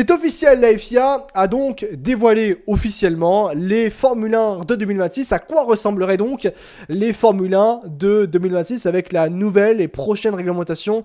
C'est officiel, la FIA a donc dévoilé officiellement les Formule 1 de 2026. À quoi ressembleraient donc les Formule 1 de 2026 avec la nouvelle et prochaine réglementation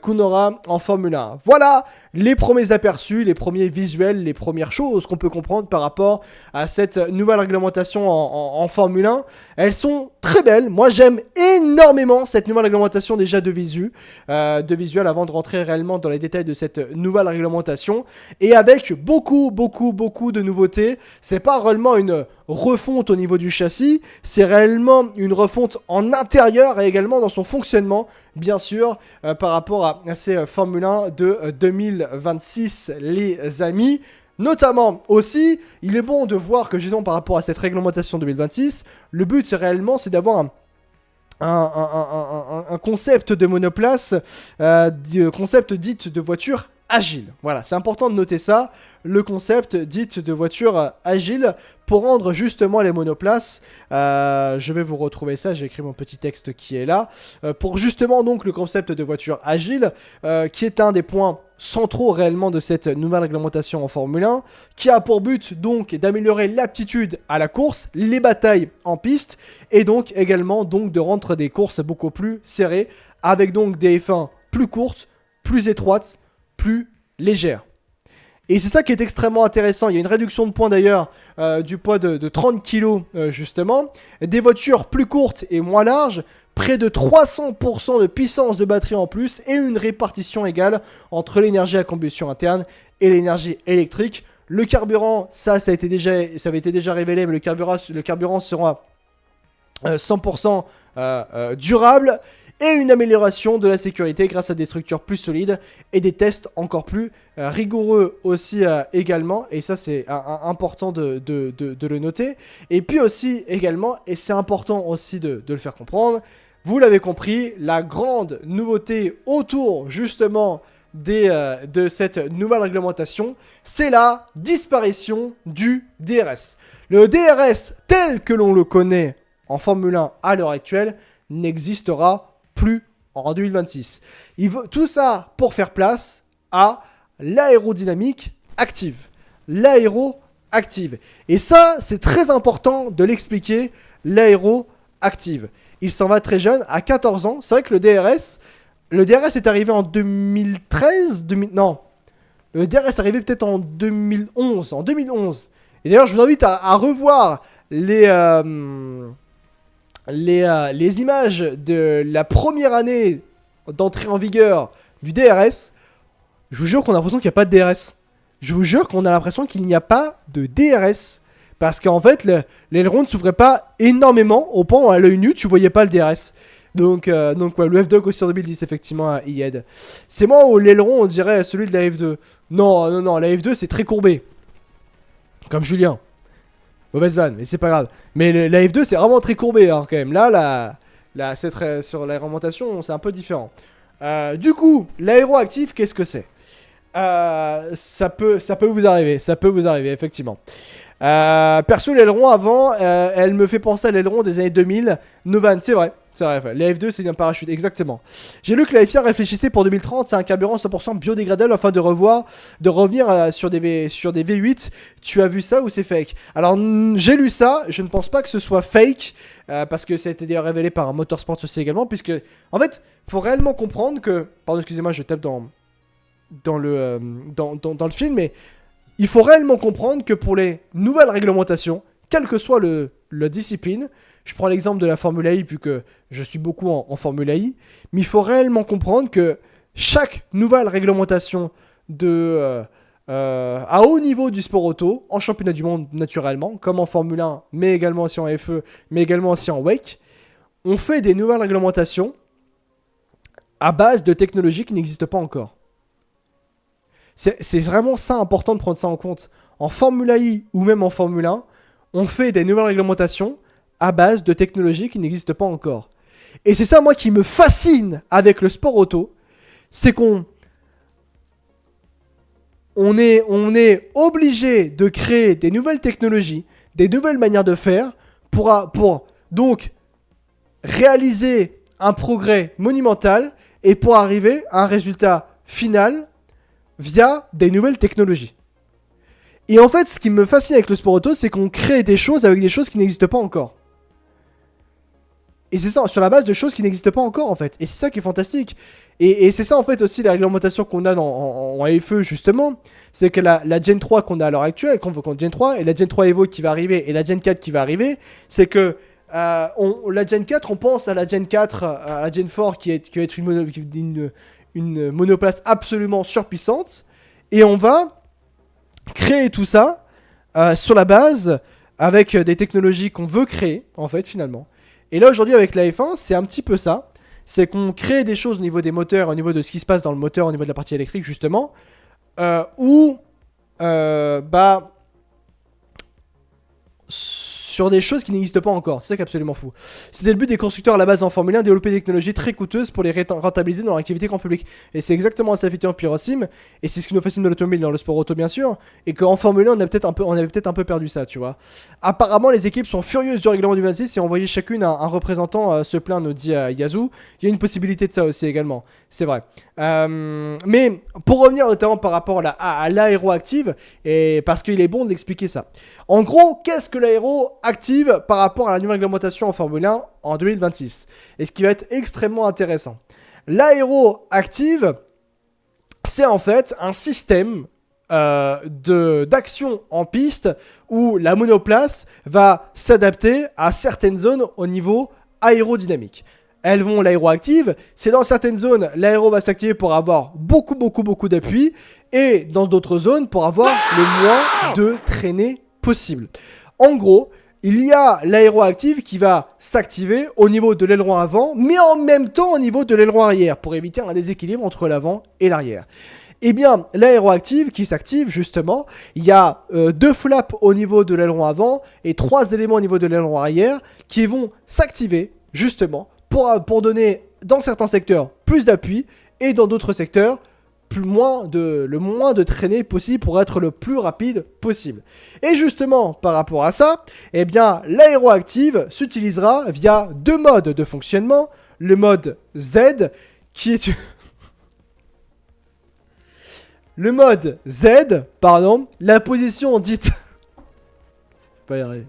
qu'on aura en Formule 1. Voilà les premiers aperçus, les premiers visuels, les premières choses qu'on peut comprendre par rapport à cette nouvelle réglementation en Formule 1. Elles sont très belles. Moi, j'aime énormément cette nouvelle réglementation déjà de visuel avant de rentrer réellement dans les détails de cette nouvelle réglementation. Et avec beaucoup de nouveautés. C'est pas réellement une refonte au niveau du châssis, c'est réellement une refonte en intérieur et également dans son fonctionnement, bien sûr, par rapport à ces Formule 1 de 2026, les amis. Notamment aussi, il est bon de voir que justement par rapport à cette réglementation 2026, le but c'est d'avoir un concept de monoplace, concept dit de voiture agile. Voilà, c'est important de noter ça, le concept dit de voiture agile pour rendre justement les monoplaces, je vais vous retrouver ça, j'ai écrit mon petit texte qui est là, pour justement donc le concept de voiture agile, qui est un des points centraux réellement de cette nouvelle réglementation en Formule 1, qui a pour but donc d'améliorer l'aptitude à la course, les batailles en piste, et donc également donc de rendre des courses beaucoup plus serrées, avec donc des F1 plus courtes, plus étroites, plus légères. Et c'est ça qui est extrêmement intéressant. Il y a une réduction de poids d'ailleurs du poids de 30 kg justement. Des voitures plus courtes et moins larges. Près de 300% de puissance de batterie en plus. Et une répartition égale entre l'énergie à combustion interne et l'énergie électrique. Le carburant, ça avait été déjà révélé. Mais le carburant sera 100% durable. Et une amélioration de la sécurité grâce à des structures plus solides et des tests encore plus rigoureux aussi également. Et ça, c'est important de le noter. Et puis aussi également, et c'est important aussi de le faire comprendre, vous l'avez compris, la grande nouveauté autour justement de cette nouvelle réglementation, c'est la disparition du DRS. Le DRS tel que l'on le connaît en Formule 1 à l'heure actuelle n'existera plus en 2026. Tout ça pour faire place à l'aérodynamique active. L'aéro-active. Et ça, c'est très important de l'expliquer, l'aéro-active. Il s'en va très jeune, à 14 ans. C'est vrai que le DRS est arrivé en 2013 Non. Le DRS est arrivé peut-être en 2011. En 2011. Et d'ailleurs, je vous invite à revoir les images de la première année d'entrée en vigueur du DRS. Je vous jure qu'on a l'impression qu'il n'y a pas de DRS. Je vous jure qu'on a l'impression qu'il n'y a pas de DRS. Parce qu'en fait, l'aileron ne s'ouvrait pas énormément au point où à l'œil nu, tu voyais pas le DRS. Donc ouais, le F-Dog aussi en 2010, effectivement, y aide. C'est moi où l'aileron, on dirait celui de la F2. Non, la F2, c'est très courbé. Comme Julien. Mauvaise vanne, mais c'est pas grave. Mais la F2, c'est vraiment très courbé, hein, quand même. Là, sur la remontation, c'est un peu différent. Du coup, l'aéroactif, qu'est-ce que c'est ? Ça peut vous arriver, effectivement. Perso, l'aileron avant, elle me fait penser à l'aileron des années 2000. Novan, c'est vrai. Les F2, c'est un parachute, exactement. J'ai lu que la FIA réfléchissait pour 2030, c'est un carburant 100% biodégradable afin de revenir sur des V8. Tu as vu ça ou c'est fake ? Alors, j'ai lu ça, je ne pense pas que ce soit fake, parce que ça a été d'ailleurs révélé par un Motorsport aussi également, puisque, en fait, il faut réellement comprendre que... Pardon, excusez-moi, je tape dans le film, mais il faut réellement comprendre que pour les nouvelles réglementations, quelle que soit la discipline, je prends l'exemple de la Formule I vu que je suis beaucoup en Formule I, mais il faut réellement comprendre que chaque nouvelle réglementation à haut niveau du sport auto, en championnat du monde naturellement, comme en Formule 1, mais également aussi en FE, mais également aussi en WEC, on fait des nouvelles réglementations à base de technologies qui n'existent pas encore. C'est vraiment ça important de prendre ça en compte. En Formule I ou même en Formule 1, on fait des nouvelles réglementations à base de technologies qui n'existent pas encore. Et c'est ça, moi, qui me fascine avec le sport auto, c'est qu'on est obligé de créer des nouvelles technologies, des nouvelles manières de faire pour donc réaliser un progrès monumental et pour arriver à un résultat final via des nouvelles technologies. Et en fait, ce qui me fascine avec le sport auto, c'est qu'on crée des choses avec des choses qui n'existent pas encore. Et c'est ça, sur la base de choses qui n'existent pas encore en fait. Et c'est ça qui est fantastique. Et c'est ça en fait aussi la réglementation qu'on a en AFE justement. C'est que la Gen 3 qu'on a à l'heure actuelle, qu'on veut Gen 3, et la Gen 3 Evo qui va arriver, et la Gen 4 qui va arriver, c'est que la Gen 4, on pense à la Gen 4, à la Gen 4 qui va être une monoplace absolument surpuissante. Et on va créer tout ça sur la base avec des technologies qu'on veut créer en fait finalement. Et là aujourd'hui avec la F1 c'est un petit peu ça, c'est qu'on crée des choses au niveau des moteurs, au niveau de ce qui se passe dans le moteur, au niveau de la partie électrique justement, où sur des choses qui n'existent pas encore. C'est ça qui est absolument fou. C'était le but des constructeurs à la base en Formule 1, développer des technologies très coûteuses pour les rentabiliser dans leur activité grand public. Et c'est exactement ça fait en Pyrosim, et c'est ce qui nous fascine de l'automobile dans le sport auto bien sûr, et qu'en Formule 1 on avait peut-être un peu perdu ça, tu vois. Apparemment les équipes sont furieuses du règlement du 26 et ont envoyé chacune un représentant se plaindre, nous dit Yazoo. Il y a une possibilité de ça aussi également, c'est vrai. Mais pour revenir notamment par rapport à l'aéro active, et parce qu'il est bon d'expliquer ça. En gros, qu'est-ce que l'aéro active par rapport à la nouvelle réglementation en Formule 1 en 2026? Et ce qui va être extrêmement intéressant. L'aéro active, c'est en fait un système d'action en piste où la monoplace va s'adapter à certaines zones au niveau aérodynamique. Elles vont l'aéroactive, c'est dans certaines zones, l'aéro va s'activer pour avoir beaucoup d'appui, et dans d'autres zones pour avoir le moins de traînée possible. En gros, il y a l'aéroactive qui va s'activer au niveau de l'aileron avant, mais en même temps au niveau de l'aileron arrière, pour éviter un déséquilibre entre l'avant et l'arrière. Eh bien, l'aéroactive qui s'active justement, il y a 2 flaps au niveau de l'aileron avant et 3 éléments au niveau de l'aileron arrière qui vont s'activer justement pour donner dans certains secteurs plus d'appui et dans d'autres secteurs le moins de traînée possible pour être le plus rapide possible. Et justement, par rapport à ça, eh bien, l'aéroactive s'utilisera via 2 modes de fonctionnement. Le mode Z, qui est... Le mode Z, pardon, la position dite... Je vais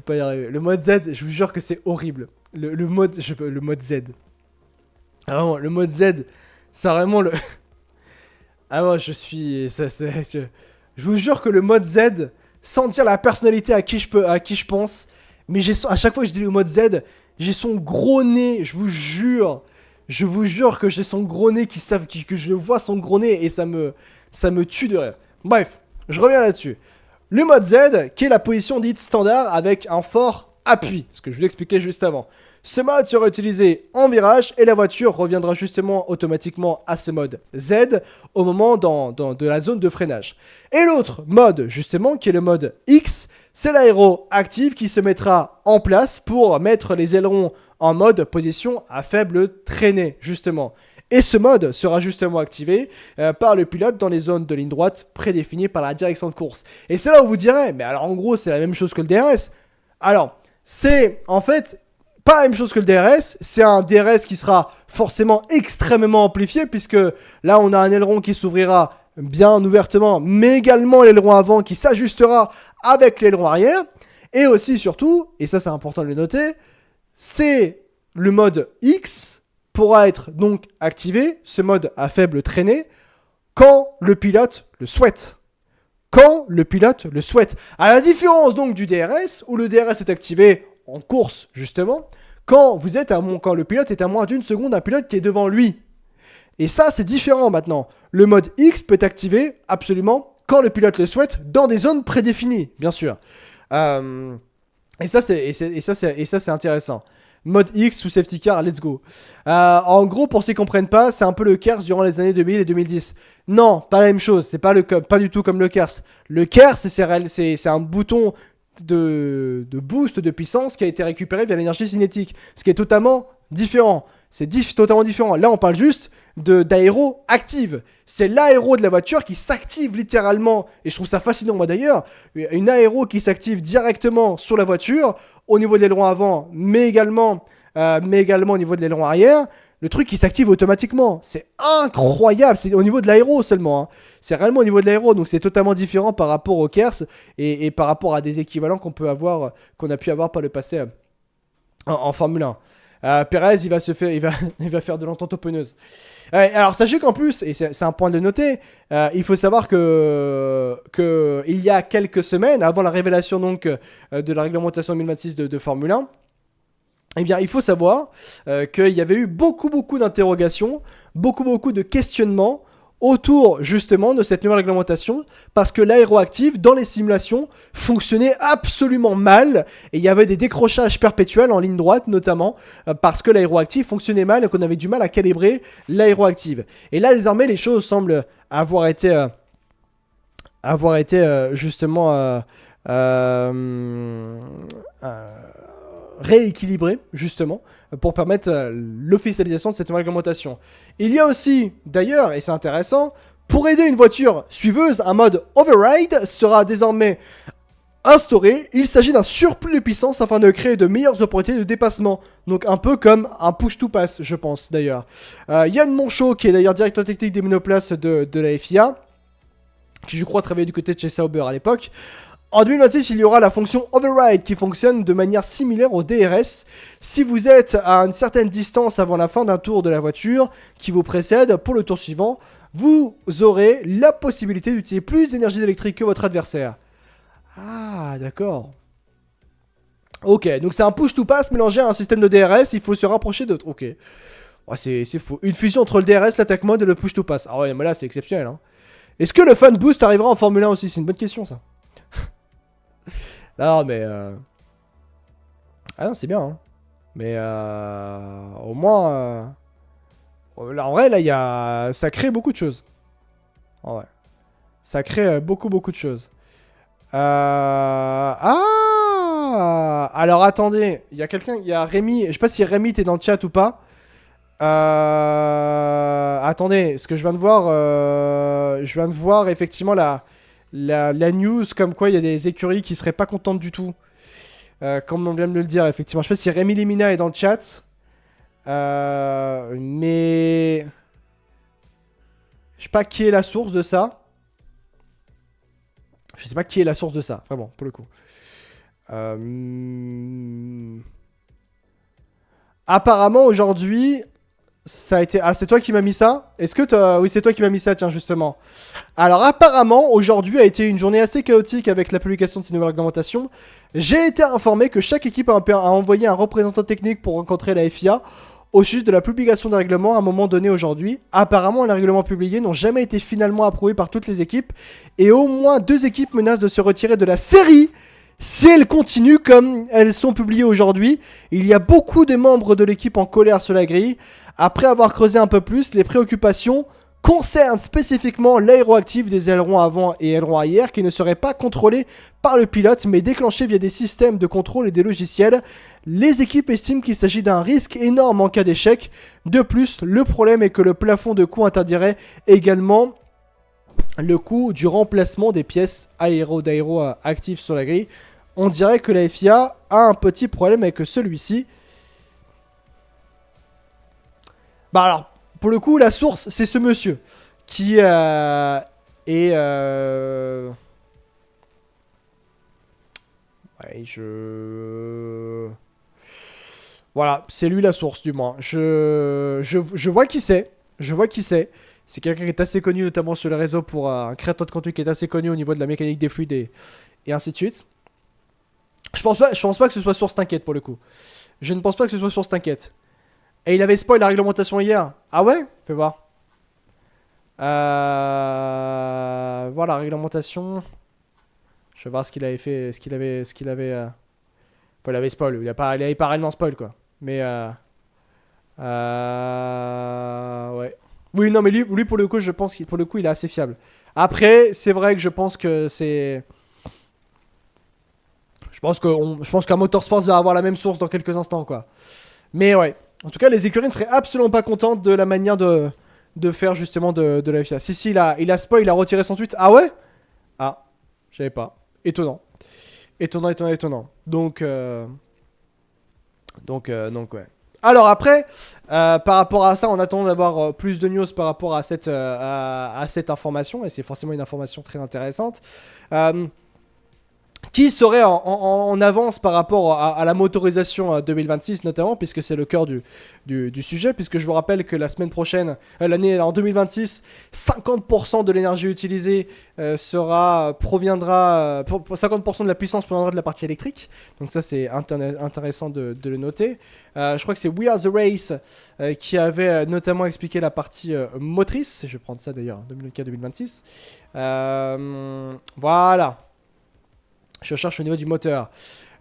pas y arriver. Le mode Z, je vous jure que c'est horrible. Le mode Z. Ah vraiment, le mode Z, c'est vraiment le... Ah moi, je vous jure que le mode Z, sans dire la personnalité à qui je pense, mais à chaque fois que je dis le mode Z, j'ai son gros nez, je vous jure que j'ai son gros nez que je vois son gros nez et ça me tue de rire. Bref, je reviens là-dessus. Le mode Z, qui est la position dite standard avec un fort appui, ce que je vous expliquais juste avant. Ce mode sera utilisé en virage et la voiture reviendra justement automatiquement à ce mode Z au moment de la zone de freinage. Et l'autre mode justement qui est le mode X, c'est l'aéro active qui se mettra en place pour mettre les ailerons en mode position à faible traînée justement. Et ce mode sera justement activé par le pilote dans les zones de ligne droite prédéfinies par la direction de course. Et c'est là où vous direz, mais alors en gros c'est la même chose que le DRS. Alors, c'est en fait... pas la même chose que le DRS, c'est un DRS qui sera forcément extrêmement amplifié puisque là on a un aileron qui s'ouvrira bien ouvertement mais également l'aileron avant qui s'ajustera avec l'aileron arrière et aussi surtout, et ça c'est important de le noter, c'est le mode X pourra être donc activé, ce mode à faible traînée, quand le pilote le souhaite. Quand le pilote le souhaite. À la différence donc du DRS où le DRS est activé en course justement, quand le pilote est à moins d'une seconde d'un pilote qui est devant lui. Et ça c'est différent maintenant. Le mode X peut être activé absolument quand le pilote le souhaite dans des zones prédéfinies, bien sûr. Et ça c'est intéressant. Mode X sous safety car, let's go. En gros, pour ceux qui comprennent pas, c'est un peu le KERS durant les années 2000 et 2010. Non, pas la même chose. C'est pas du tout comme le KERS. Le KERS, c'est un bouton de boost de puissance qui a été récupéré via l'énergie cinétique. Ce qui est totalement différent. C'est totalement différent. Là, on parle juste d'aéro active. C'est l'aéro de la voiture qui s'active littéralement. Et je trouve ça fascinant, moi d'ailleurs. Une aéro qui s'active directement sur la voiture, au niveau de l'aileron avant, mais également au niveau de l'aileron arrière. Le truc qui s'active automatiquement. C'est incroyable. C'est au niveau de l'aéro seulement. Hein. C'est réellement au niveau de l'aéro. Donc c'est totalement différent par rapport au KERS et par rapport à des équivalents qu'on peut avoir, qu'on a pu avoir par le passé en Formule 1. Perez, il va faire de l'entente openeuse. Alors sachez qu'en plus, et c'est un point de noter, il faut savoir que il y a quelques semaines, avant la révélation donc de la réglementation 2026 de Formule 1, eh bien, il faut savoir qu'il y avait eu beaucoup d'interrogations, beaucoup de questionnements autour justement de cette nouvelle réglementation parce que l'aéroactif dans les simulations fonctionnait absolument mal et il y avait des décrochages perpétuels en ligne droite notamment parce que l'aéroactif fonctionnait mal et qu'on avait du mal à calibrer l'aéroactive. Et là désormais les choses semblent avoir été justement rééquilibré justement pour permettre l'officialisation de cette nouvelle réglementation. Il y a aussi d'ailleurs, et c'est intéressant, pour aider une voiture suiveuse, un mode override sera désormais instauré. Il s'agit d'un surplus de puissance afin de créer de meilleures opportunités de dépassement. Donc un peu comme un push-to-pass, je pense d'ailleurs. Yann Monchot, qui est d'ailleurs directeur technique des monoplaces de la FIA, qui je crois travaillait du côté de chez Sauber à l'époque. En 2026, il y aura la fonction Override qui fonctionne de manière similaire au DRS. Si vous êtes à une certaine distance avant la fin d'un tour de la voiture qui vous précède, pour le tour suivant, vous aurez la possibilité d'utiliser plus d'énergie électrique que votre adversaire. Ah, d'accord. Ok, donc c'est un push-to-pass mélangé à un système de DRS, il faut se rapprocher de... Ok. Oh, c'est fou. Une fusion entre le DRS, l'attaque mode et le push-to-pass. Ah ouais, mais là, c'est exceptionnel. Hein. Est-ce que le fan boost arrivera en Formule 1 aussi? C'est une bonne question, ça. Non, mais... Ah non, c'est bien, hein. Mais au moins... Là, en vrai, là, il y a... ça crée beaucoup de choses. En vrai. Ça crée beaucoup de choses. Ah, alors, attendez. Il y a quelqu'un... Il y a Rémi. Je sais pas si Rémi, t'es dans le chat ou pas. Attendez. Ce que je viens de voir... je viens de voir, effectivement, la news comme quoi il y a des écuries qui seraient pas contentes du tout. Comme on vient de me le dire, effectivement. Je sais pas si Rémi Limina est dans le chat. Mais... Je sais pas qui est la source de ça. Je sais pas qui est la source de ça, vraiment, pour le coup. Apparemment, aujourd'hui... Ça a été... Ah, c'est toi qui m'as mis ça? Est-ce que oui, c'est toi qui m'as mis ça, tiens, justement. Alors, apparemment, aujourd'hui a été une journée assez chaotique avec la publication de ces nouvelles réglementations. J'ai été informé que chaque équipe a envoyé un représentant technique pour rencontrer la FIA au sujet de la publication des règlements à un moment donné aujourd'hui. Apparemment, les règlements publiés n'ont jamais été finalement approuvés par toutes les équipes et au moins 2 équipes menacent de se retirer de la série si elles continuent comme elles sont publiées aujourd'hui. Il y a beaucoup de membres de l'équipe en colère sur la grille. Après avoir creusé un peu plus, les préoccupations concernent spécifiquement l'aéroactif des ailerons avant et ailerons arrière qui ne seraient pas contrôlés par le pilote mais déclenchés via des systèmes de contrôle et des logiciels. Les équipes estiment qu'il s'agit d'un risque énorme en cas d'échec. De plus, le problème est que le plafond de coût interdirait également le coût du remplacement des pièces d'aéro actives sur la grille. On dirait que la FIA a un petit problème avec celui-ci. Bah alors, pour le coup, la source, c'est ce monsieur qui est... Ouais, Voilà, c'est lui la source, du moins. Je vois qui c'est. Je vois qui c'est. C'est quelqu'un qui est assez connu, notamment sur les réseaux, pour un créateur de contenu qui est assez connu au niveau de la mécanique des fluides et ainsi de suite. Je pense pas que ce soit source, t'inquiète, pour le coup. Je ne pense pas que ce soit source, t'inquiète. Et il avait spoil la réglementation hier. Ah ouais? Fais voir. Voilà, réglementation. Je vais voir ce qu'il avait fait. Enfin, il avait spoil. Il avait pas réellement spoil, quoi. Mais ouais. Oui, non, mais lui, pour le coup, je pense qu'il, pour le coup, il est assez fiable. Après, c'est vrai que je pense que c'est... Je pense qu'un Motorsport va avoir la même source dans quelques instants, quoi. Mais ouais. En tout cas, les écuries ne seraient absolument pas contentes de la manière de faire, justement, de la FIA. Si, il a spoil, il a retiré son tweet. Ah ouais? Ah, je savais pas. Étonnant. Étonnant. Donc, ouais. Alors après, par rapport à ça, on attend d'avoir plus de news par rapport à cette information, et c'est forcément une information très intéressante. Qui serait en avance par rapport à la motorisation 2026 notamment, puisque c'est le cœur du sujet, puisque je vous rappelle que la semaine prochaine, l'année en 2026, 50% de l'énergie utilisée proviendra, 50% de la puissance proviendra de la partie électrique, donc ça c'est intéressant de le noter. Je crois que c'est We Are The Race qui avait notamment expliqué la partie motrice, je vais prendre ça d'ailleurs, 2024-2026. Voilà. Je cherche au niveau du moteur.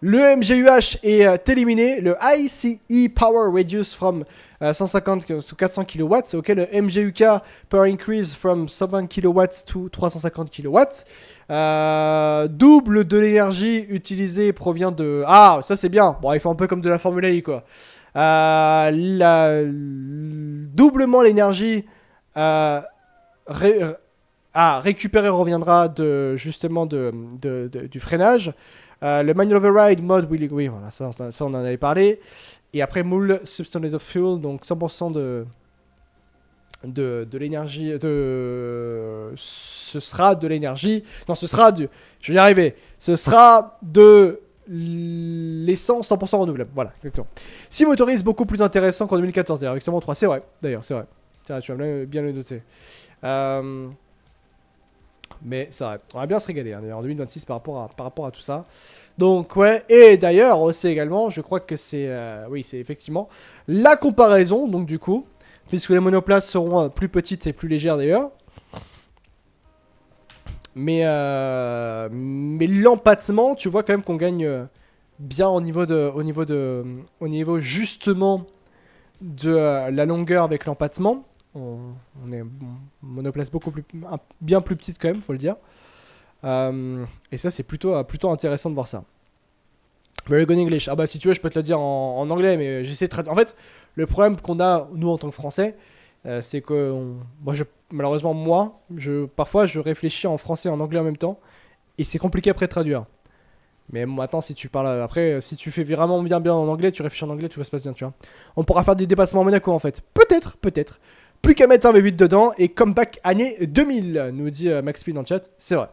Le MGUH est éliminé. Le ICE Power Reduced from 150 to 400 kW. C'est OK. Le MGUK Power Increase from 120 kW to 350 kW. Double de l'énergie utilisée provient de... Ah, ça c'est bien. Bon, il faut un peu comme de la Formule E, quoi. Doublement l'énergie... récupérer reviendra justement du freinage. Le manual override mode, oui, voilà, ça on en avait parlé. Et après, moule substitute of fuel, donc 100% de l'énergie. Ce sera de l'énergie. Non, ce sera du. Je vais y arriver. Ce sera de l'essence 100% renouvelable. Voilà, exactement. 6 motoristes beaucoup plus intéressant qu'en 2014, d'ailleurs, avec seulement 3. C'est vrai, d'ailleurs, c'est vrai. Tiens, tu vas bien le noter. Mais ça va, on va bien se régaler hein, en 2026 par rapport à tout ça. Donc ouais, et d'ailleurs aussi également, je crois que c'est oui, c'est effectivement la comparaison, donc du coup, puisque les monoplaces seront plus petites et plus légères d'ailleurs. Mais l'empattement, tu vois quand même qu'on gagne bien au niveau justement de la longueur avec l'empattement. On est monoplace bien plus petite quand même, faut le dire. Et ça, c'est plutôt intéressant de voir ça. Very good English. Ah bah si tu veux, je peux te le dire en anglais, mais j'essaie de traduire. En fait, le problème qu'on a, nous, en tant que Français, c'est que... malheureusement, parfois, je réfléchis en français et en anglais en même temps, et c'est compliqué après de traduire. Mais maintenant, si tu parles... Après, si tu fais vraiment bien en anglais, tu réfléchis en anglais, tout va se passer bien, tu vois. On pourra faire des dépassements à Monaco, en fait. Peut-être. Plus qu'à mettre un V8 dedans et comeback année 2000, nous dit MaxP dans le chat. C'est vrai.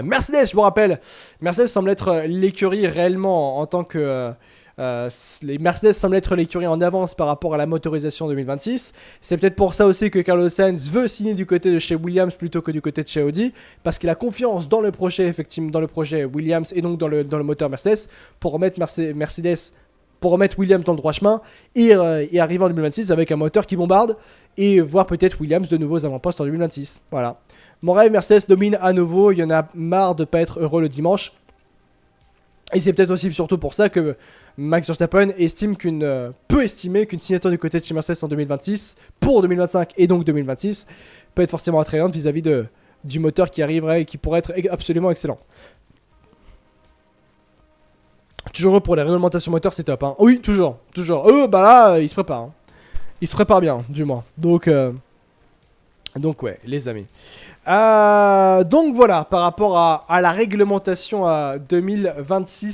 Mercedes, je vous rappelle. Mercedes semble être l'écurie réellement en tant que... les Mercedes semblent être l'écurie en avance par rapport à la motorisation 2026. C'est peut-être pour ça aussi que Carlos Sainz veut signer du côté de chez Williams plutôt que du côté de chez Audi, parce qu'il a confiance dans le projet, effectivement, dans le projet Williams et donc dans le moteur Mercedes pour remettre Williams dans le droit chemin et arriver en 2026 avec un moteur qui bombarde et voir peut-être Williams de nouveaux avant-postes en 2026. Voilà. Mon rêve, Mercedes domine à nouveau. Il y en a marre de ne pas être heureux le dimanche. Et c'est peut-être aussi surtout pour ça que Max Verstappen peut estimer qu'une signature du côté de chez Mercedes en 2026, pour 2025 et donc 2026, peut être forcément attrayante vis-à-vis du moteur qui arriverait et qui pourrait être absolument excellent. Toujours heureux pour les réglementations moteurs, c'est top. Hein. Oui, toujours. Bah là, il se prépare. Hein. Il se prépare bien, du moins. Donc ouais, les amis. Donc voilà, par rapport à la réglementation 2026.